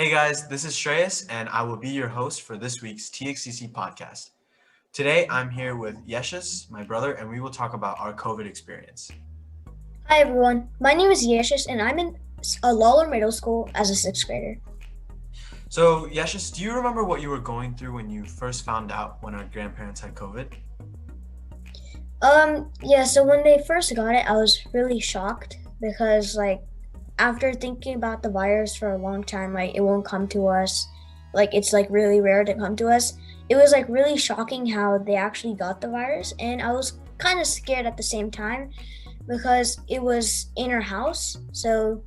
Hey guys, this is Shreyas, and I will be your host for this week's TXCC podcast. Today, I'm here with Yashas, my brother, and we will talk about our COVID experience. Hi everyone, my name is Yashas and I'm in a Lawler Middle School as a sixth grader. So, Yashas, do you remember what you were going through when you first found out when our grandparents had COVID? So when they first got it, I was really shocked because after thinking about the virus for a long time, it won't come to us, it's really rare to come to us. It was really shocking how they actually got the virus, and I was kind of scared at the same time because it was in our house. So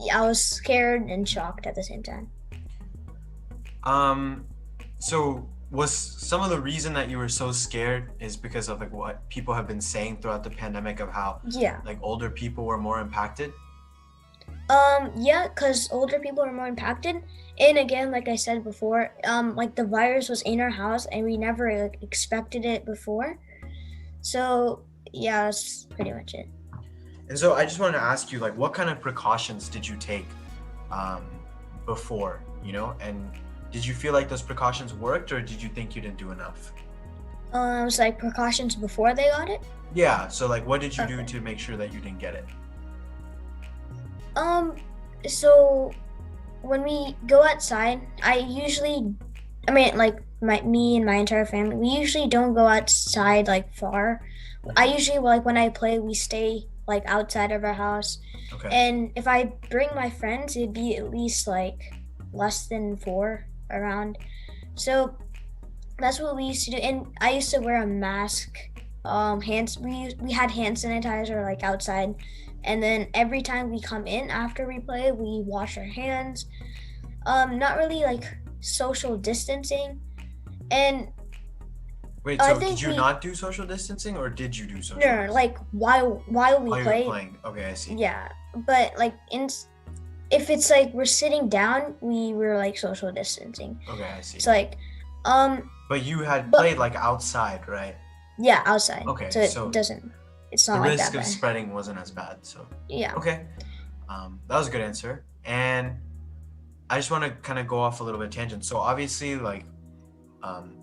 yeah, I was scared and shocked at the same time. So was some of the reason that you were so scared is because of what people have been saying throughout the pandemic of how Yeah. older people were more impacted? Yeah, because older people are more impacted. And again, like I said before, the virus was in our house and we never expected it before. So yeah, that's pretty much it. And so I just wanted to ask you, what kind of precautions did you take um, before, and did you feel like those precautions worked or did you think you didn't do enough? It's precautions before they got it. Yeah, so what did you do Okay. to make sure that you didn't get it? So when we go outside, me and my entire family, we usually don't go outside far. I usually when I play, we stay outside of our house. Okay. And if I bring my friends, it'd be at least less than 4 around. So that's what we used to do. And I used to wear a mask. Hands we had hand sanitizer outside, and then every time we come in after we play, we wash our hands. Not really social distancing, and Wait, I so did think you we not do social distancing or did you do social no, distancing? while we While you were play, playing? Okay, I see. yeah. But if it's we're sitting down, we were social distancing. Okay, I see. It's um, But you had but played outside, right? yeah, outside. Okay, So it so doesn't. It's the not that risk of bad. spreading wasn't as bad, so. Yeah. Okay, that was a good answer. And I just want to kind of go off a little bit tangent. So obviously, um,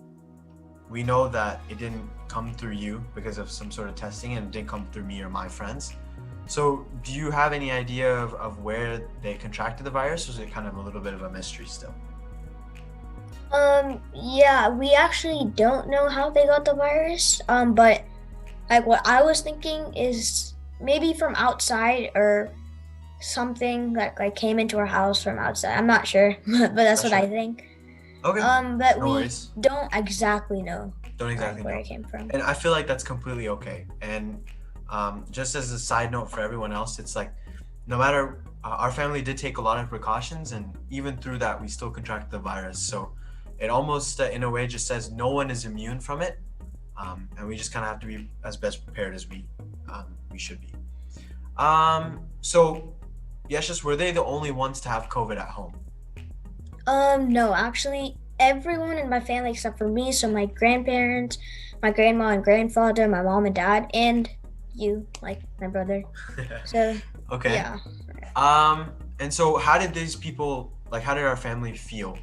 we know that it didn't come through you because of some sort of testing, and it didn't come through me or my friends. So do you have any idea of where they contracted the virus, or is it kind of a little bit of a mystery still? Yeah, we actually don't know how they got the virus. But what I was thinking is maybe from outside or something that came into our house from outside. I'm not sure, but that's what Not I sure. think. Okay, But no we worries. don't exactly know Don't exactly where know. it came from. And I feel like that's completely okay. And just as a side note for everyone else, it's no matter, our family did take a lot of precautions, and even through that, we still contracted the virus. So it almost, in a way, just says no one is immune from it. And we just kind of have to be as best prepared as we should be. So, Yeshas, were they the only ones to have COVID at home? No, actually, everyone in my family except for me, so my grandparents, my grandma and grandfather, my mom and dad, and you, my brother. So Okay. yeah. And so how did these people, how did our family feel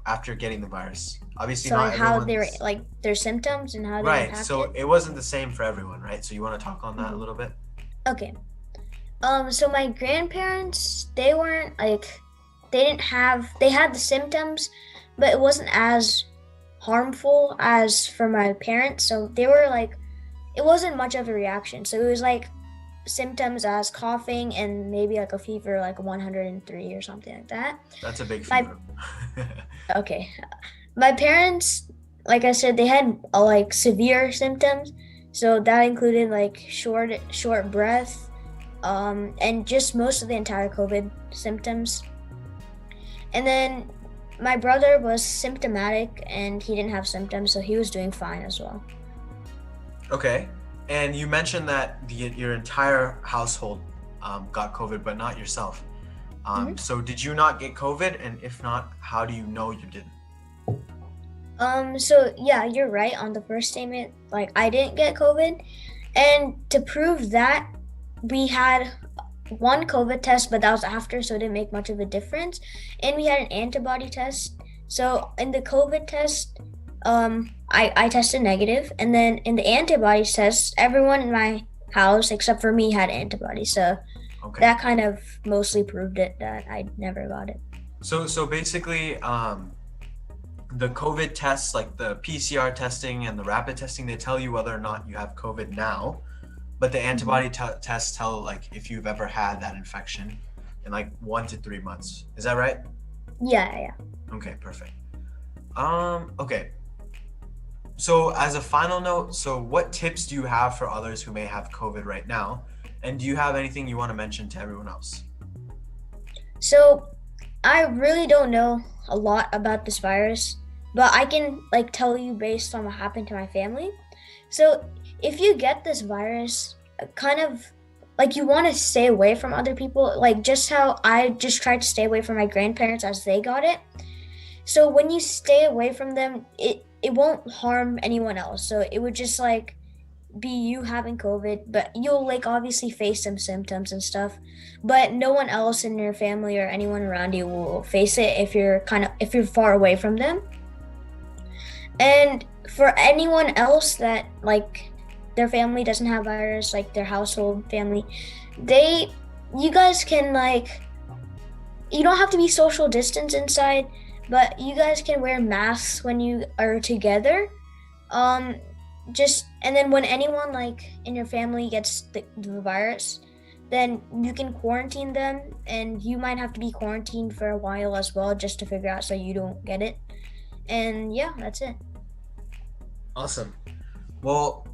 after getting the virus? Obviously, So not how they're everyone's their symptoms and how they're right. impacted. So it wasn't the same for everyone, right? So you want to talk on that a Mhm. little bit? Okay. So my grandparents, they weren't they had the symptoms, but it wasn't as harmful as for my parents. So they were it wasn't much of a reaction. So it was symptoms as coughing and maybe a fever 103 or something like that. That's a big My fever. Okay. My parents, like I said, they had severe symptoms. So that included short breath, and just most of the entire COVID symptoms. And then my brother was symptomatic and he didn't have symptoms, so he was doing fine as well. Okay. And you mentioned that your entire household got COVID, but not yourself. hmm So did you not get COVID? And if not, how do you know you didn't? So yeah, you're right on the first statement. I didn't get COVID, and to prove that, we had one COVID test, but that was after, so it didn't make much of a difference. And we had an antibody test. So in the COVID test, I tested negative, and then in the antibodies test, everyone in my house except for me had antibodies. So Okay. that kind of mostly proved it that I never got it. So basically, the COVID tests, like the PCR testing and the rapid testing, they tell you whether or not you have COVID now, but the Mhm. antibody tests tell like if you've ever had that infection in like 1 to 3 months. Is that right? Yeah, yeah. Okay, perfect. Okay. So as a final note, so what tips do you have for others who may have COVID right now? And do you have anything you want to mention to everyone else? So I really don't know a lot about this virus, but I can like tell you based on what happened to my family. So if you get this virus, kind of like you want to stay away from other people, like just how I just tried to stay away from my grandparents as they got it. So when you stay away from them, it won't harm anyone else. So it would just like be you having COVID, but you'll like obviously face some symptoms and stuff. But no one else in your family or anyone around you will face it if you're far away from them. And for anyone else that like their family doesn't have virus, like their household family, they you guys can like you don't have to be social distance inside, but you guys can wear masks when you are together. Um, just and then when anyone like in your family gets the virus, then you can quarantine them, and you might have to be quarantined for a while as well, just to figure out so you don't get it. And yeah, that's it. Awesome. Well,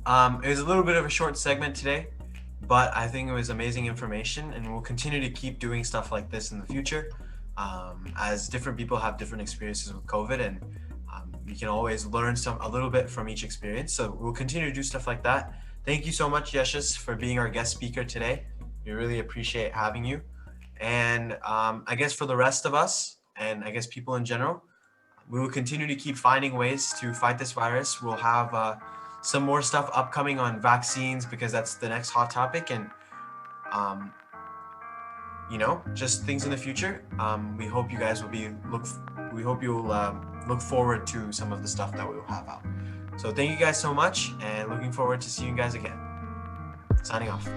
it was a little bit of a short segment today, but I think it was amazing information, and we'll continue to keep doing stuff like this in the future, as different people have different experiences with COVID, and we can always learn a little bit from each experience. So we'll continue to do stuff like that. Thank you so much, Yashas, for being our guest speaker today. We really appreciate having you. And I guess for the rest of us, and I guess people in general, we will continue to keep finding ways to fight this virus. We'll have some more stuff upcoming on vaccines because that's the next hot topic, and um, just things in the future. We hope you guys will be look. We hope you'll look forward to some of the stuff that we will have out. So thank you guys so much, and looking forward to seeing you guys again. Signing off.